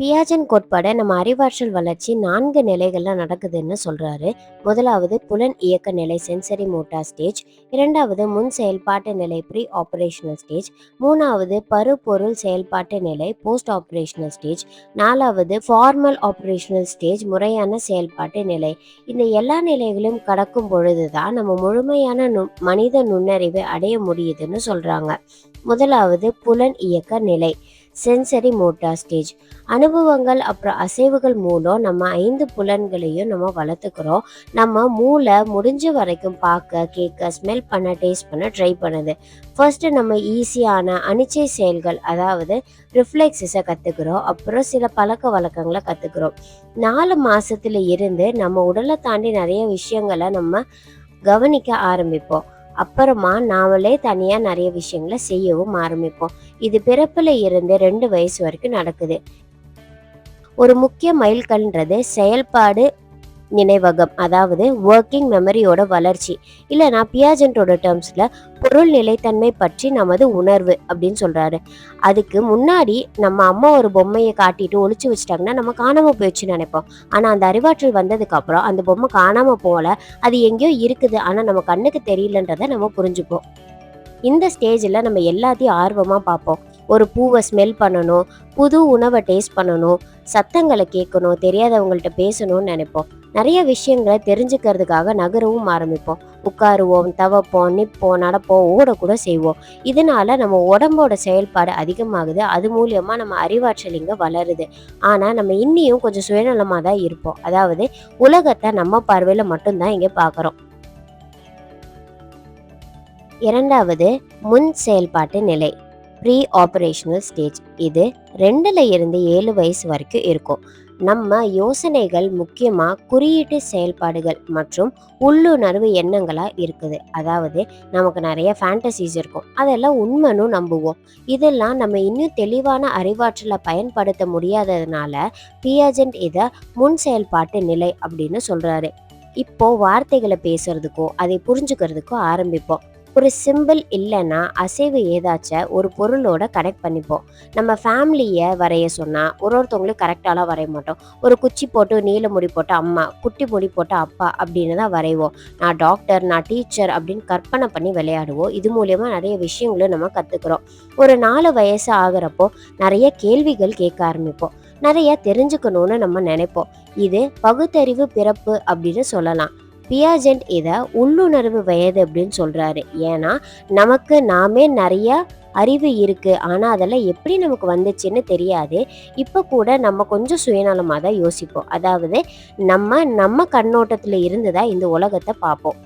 பியாஜென் கோட்பாட நம்ம அறிவாற்றல் வளர்ச்சி 4 நிலைகள்ல நடக்குதுன்னு சொல்றாரு. முதலாவது புலன் இயக்க நிலை சென்சரி மோட்டார் ஸ்டேஜ், இரண்டாவது முன் செயல்பாட்டு நிலை ப்ரீ ஆபரேஷனல் ஸ்டேஜ், மூணாவது பருப்பொருள் செயல்பாட்டு நிலை போஸ்ட் ஆபரேஷனல் ஸ்டேஜ், நாலாவது ஃபார்மல் ஆபரேஷனல் ஸ்டேஜ் முறையான செயல்பாட்டு நிலை. இந்த எல்லா நிலைகளும் கடக்கும் பொழுதுதான் நம்ம முழுமையான மனித நுண்ணறிவை அடைய முடியுதுன்னு சொல்றாங்க. முதலாவது புலன் இயக்க நிலை சென்சரி மோட்டார் ஸ்டேஜ். அனுபவங்கள் அப்புறம் அசைவுகள் மூலம் நம்ம 5 புலன்களையும் நம்ம வளர்த்துக்கிறோம். நம்ம மூளை முடிஞ்ச வரைக்கும் பார்க்க, கேட்க, ஸ்மெல் பண்ண, டேஸ்ட் பண்ண ட்ரை பண்ணுது. ஃபர்ஸ்ட் நம்ம ஈஸியான அனிச்சை செயல்கள், அதாவது ரிஃப்ளெக்ஸஸை கற்றுக்கிறோம். அப்புறம் சில பழக்க வழக்கங்களை கற்றுக்கிறோம். 4 மாசத்துல இருந்து நம்ம உடலை தாண்டி நிறைய விஷயங்களை நம்ம கவனிக்க ஆரம்பிப்போம். அப்புறமா நாமளே தனியா நிறைய விஷயங்களை செய்யவும் ஆரம்பிப்போம். இது பிறப்புல இருந்து 2 வயசு வரைக்கும் நடக்குது. ஒரு முக்கிய மைல்கல்ன்றது செயல்பாடு நினைவகம், அதாவது ஒர்க்கிங் மெமரியோட வளர்ச்சி. இல்லைனா பியாஜென்ட்டோட டேர்ம்ஸ்ல பொருள் நிலைத்தன்மை பற்றி நமது உணர்வு அப்படின்னு சொல்றாரு. அதுக்கு முன்னாடி நம்ம அம்மா ஒரு பொம்மையை காட்டிட்டு ஒளிச்சு வச்சுட்டாங்கன்னா நம்ம காணாம போயிடுச்சுன்னு நினைப்போம். ஆனா அந்த அறிவாற்றல் வந்ததுக்கு அப்புறம் அந்த பொம்மை காணாம போல, அது எங்கேயோ இருக்குது, ஆனா நம்ம கண்ணுக்கு தெரியலன்றதை நம்ம புரிஞ்சுப்போம். இந்த ஸ்டேஜில் நம்ம எல்லாத்தையும் ஆர்வமாக பார்ப்போம். ஒரு பூவை ஸ்மெல் பண்ணணும், புது உணவை டேஸ்ட் பண்ணணும், சத்தங்களை கேட்கணும், தெரியாதவங்கள்ட்ட பேசணும்னு நினைப்போம். நிறைய விஷயங்களை தெரிஞ்சுக்கிறதுக்காக நகரவும் ஆரம்பிப்போம். உட்காருவோம், தவப்போம், நிற்போம், நடப்போம், ஓடக்கூட செய்வோம். இதனால நம்ம உடம்போட செயல்பாடு அதிகமாகுது. அது மூலியமாக நம்ம அறிவாற்றல் இங்கே வளருது. ஆனால் நம்ம இன்னியும் கொஞ்சம் சுயநலமாக தான் இருப்போம். அதாவது உலகத்தை நம்ம பார்வையில் மட்டும்தான் இங்கே பார்க்குறோம். இரண்டாவது முன் செயல்பாட்டு நிலை ப்ரீ ஆபரேஷனல் ஸ்டேஜ். இது 2ல இருந்து 7 வயசு வரைக்கும் இருக்கும். நம்ம யோசனைகள் முக்கியமாக குறியீட்டு செயல்பாடுகள் மற்றும் உள்ளுணர்வு எண்ணங்களாக இருக்குது. அதாவது நமக்கு நிறைய ஃபேண்டசிஸ் இருக்கும், அதெல்லாம் உண்மைன்னு நம்புவோம். இதெல்லாம் நம்ம இன்னும் தெளிவான அறிவாற்றலை பயன்படுத்த முடியாததுனால பியாஜென்ட் இதை முன் செயல்பாட்டு நிலை அப்படின்னு சொல்கிறாரு. இப்போ வார்த்தைகளை பேசுறதுக்கோ அதை புரிஞ்சுக்கிறதுக்கோ ஆரம்பிப்போம். ஒரு சிம்பிள் இல்லைன்னா அசைவு ஏதாச்சும் ஒரு பொருளோட கனெக்ட் பண்ணிப்போம். நம்ம ஃபேமிலியை வரைய சொன்னால் ஒருத்தவங்களும் கரெக்டாலாம் வரைய மாட்டோம். ஒரு குச்சி போட்டு நீல முடி போட்ட அம்மா, குட்டி முடி போட்ட அப்பா அப்படின்னு தான் வரைவோம். நான் டாக்டர், நான் டீச்சர் அப்படின்னு கற்பனை பண்ணி விளையாடுவோம். இது மூலயமா நிறைய விஷயங்களும் நம்ம கற்றுக்குறோம். ஒரு 4 வயசு ஆகிறப்போ நிறைய கேள்விகள் கேட்க ஆரம்பிப்போம். நிறைய தெரிஞ்சுக்கணும்னு நம்ம நினைப்போம். இது பகுத்தறிவு பிறப்பு அப்படின்னு சொல்லலாம். பியாஜென்ட் இதை உள்ளுணர்வு வயது அப்படின்னு சொல்றாரு. ஏன்னா நமக்கு நாமே நிறைய அறிவு இருக்கு, ஆனா அதெல்லாம் எப்படி நமக்கு வந்துச்சுன்னு தெரியாது. இப்ப கூட நம்ம கொஞ்சம் சுயநலமா தான் யோசிப்போம். அதாவது நம்ம கண்ணோட்டத்துல இருந்துதான் இந்த உலகத்தை பார்ப்போம்.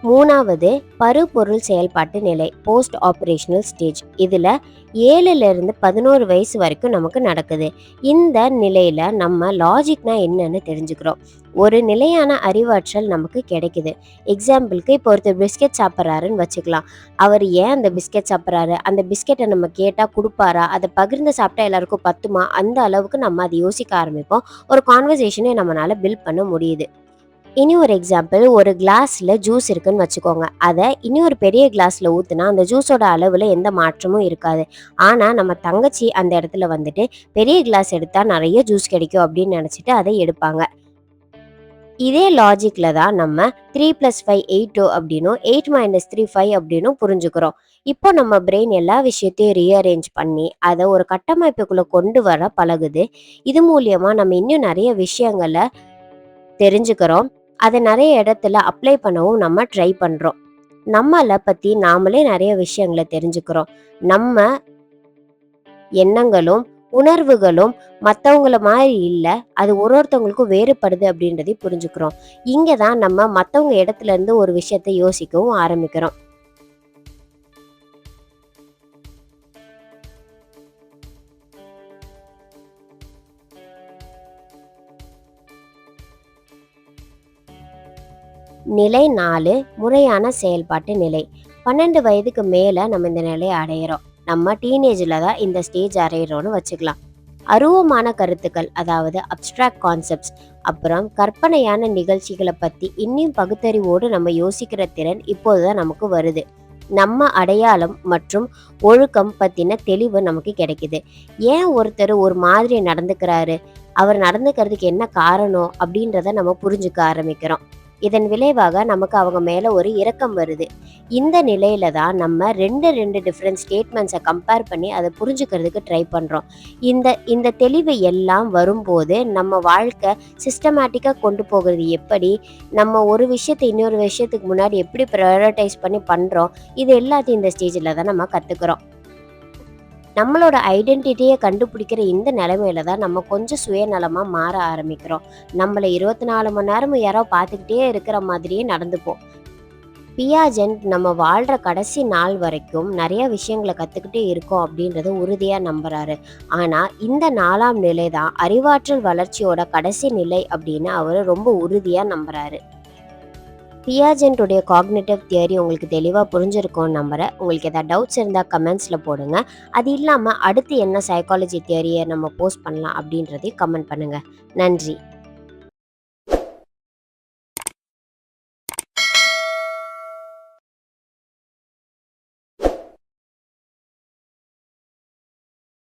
மூணாவது பருப்பொருள் செயல்பாட்டு நிலை போஸ்ட் ஆபரேஷனல் ஸ்டேஜ். இதில் 7ல இருந்து 11 வயசு வரைக்கும் நமக்கு நடக்குது. இந்த நிலையில் நம்ம லாஜிக்னா என்னன்னு தெரிஞ்சுக்கிறோம். ஒரு நிலையான அறிவாற்றல் நமக்கு கிடைக்குது. எக்ஸாம்பிளுக்கு இப்போ ஒருத்தர் பிஸ்கெட் சாப்பிட்றாருன்னு வச்சுக்கலாம். அவர் ஏன் அந்த பிஸ்கெட் சாப்பிட்றாரு, அந்த பிஸ்கெட்டை நம்ம கேட்டால் கொடுப்பாரா, அதை பகிர்ந்து சாப்பிட்டா எல்லாருக்கும் பத்துமா, அந்த அளவுக்கு நம்ம அதை யோசிக்க ஆரம்பிப்போம். ஒரு கான்வர்சேஷனை நம்மளால் பில்ட் பண்ண முடியுது. இனி ஒரு எக்ஸாம்பிள், ஒரு கிளாஸில் ஜூஸ் இருக்குன்னு வச்சுக்கோங்க. அதை இனி ஒரு பெரிய கிளாஸில் ஊற்றுனா அந்த ஜூஸோட அளவில் எந்த மாற்றமும் இருக்காது. ஆனால் நம்ம தங்கச்சி அந்த இடத்துல வந்துட்டு பெரிய கிளாஸ் எடுத்தால் நிறைய ஜூஸ் கிடைக்கும் அப்படின்னு நினச்சிட்டு அதை எடுப்பாங்க. இதே லாஜிக்கில் தான் நம்ம 3 + 5 8 அப்படின்னும் 8 - 3 5 அப்படின்னும் புரிஞ்சுக்கிறோம். இப்போ நம்ம பிரெயின் எல்லா விஷயத்தையும் ரீஅரேஞ்ச் பண்ணி அதை ஒரு கட்டமைப்புக்குள்ளே கொண்டு வர பழகுது. இது மூலியமாக நம்ம இன்னும் நிறைய விஷயங்களை தெரிஞ்சுக்கிறோம். அதை நிறைய இடத்துல அப்ளை பண்ணவும் நம்ம ட்ரை பண்ணுறோம். நம்மளை பற்றி நாமளே நிறைய விஷயங்களை தெரிஞ்சுக்கிறோம். நம்ம எண்ணங்களும் உணர்வுகளும் மற்றவங்கள மாதிரி இல்லை, அது ஒருத்தவங்களுக்கும் வேறுபடுது அப்படின்றதை புரிஞ்சுக்கிறோம். இங்கே தான் நம்ம மற்றவங்க இடத்துல இருந்து ஒரு விஷயத்தை யோசிக்கவும் ஆரம்பிக்கிறோம். நிலை 4 முறையான செயல்பாட்டு நிலை. 12 வயதுக்கு மேலே நம்ம இந்த நிலையை அடையிறோம். நம்ம டீனேஜில் தான் இந்த ஸ்டேஜ் அடையிறோம்னு வச்சுக்கலாம். அருவமான கருத்துக்கள், அதாவது அப்ட்ராக்ட் கான்செப்ட்ஸ், அப்புறம் கற்பனையான நிகழ்ச்சிகளை பற்றி இன்னும் பகுத்தறிவோடு நம்ம யோசிக்கிற திறன் இப்போதுதான் நமக்கு வருது. நம்ம அடையாளம் மற்றும் ஒழுக்கம் பத்தின தெளிவு நமக்கு கிடைக்குது. ஏன் ஒருத்தர் ஒரு மாதிரி நடந்துக்கிறாரு, அவர் நடந்துக்கிறதுக்கு என்ன காரணம் அப்படின்றத நம்ம புரிஞ்சுக்க ஆரம்பிக்கிறோம். இதன் விளைவாக நமக்கு அவங்க மேல ஒரு இரக்கம் வருது. இந்த நிலையில தான் நம்ம 2 டிஃபரண்ட் ஸ்டேட்மெண்ட்ஸ கம்பேர் பண்ணி அத புரிஞ்சுக்கிறதுக்கு ட்ரை பண்றோம். இந்த இந்த தெளிவு எல்லாம் வரும்போது நம்ம வாழ்க்கை சிஸ்டமேட்டிக்கா கொண்டு போகிறது எப்படி? நம்ம ஒரு விஷயத்த இன்னொரு விஷயத்துக்கு முன்னாடி எப்படி பிரையாரிடைஸ் பண்ணி பண்றோம்? இது எல்லாத்தையும் இந்த ஸ்டேஜ்ல தான் நம்ம கத்துக்கிறோம். நம்மளோட ஐடென்டிட்டிய கண்டுபிடிக்கிற இந்த நிலைமையில தான் நம்ம கொஞ்சம் சுயநலமா மாற ஆரம்பிக்கிறோம். நம்மள 24 மணி நேரமும் யாரோ பார்த்துக்கிட்டே இருக்கிற மாதிரியே நடந்துப்போம். பியாஜென்ட் நம்ம வாழ்ற கடைசி நாள் வரைக்கும் நெறைய விஷயங்கள கத்துக்கிட்டே இருக்கோம் அப்படின்றத உறுதியா நம்புறாரு. ஆனா, இந்த 4ஆம் நிலை தான் அறிவாற்றல் வளர்ச்சியோட கடைசி நிலை அப்படின்னு அவரு ரொம்ப உறுதியா நம்புறாரு. பியாஜென்ட்டுடைய காக்னிட்டிவ் தியரி உங்களுக்கு தெளிவா புரிஞ்சிருக்கும்னு நம்புறேன். உங்களுக்கு ஏதாவது டவுட்ஸ் இருந்தா கமெண்ட்ஸ்ல போடுங்க. அது இல்லாம அடுத்து என்ன சைக்காலஜி தியரிய நம்ம போஸ்ட் பண்ணலாம் அப்படின்றதையும் கமெண்ட் பண்ணுங்க. நன்றி.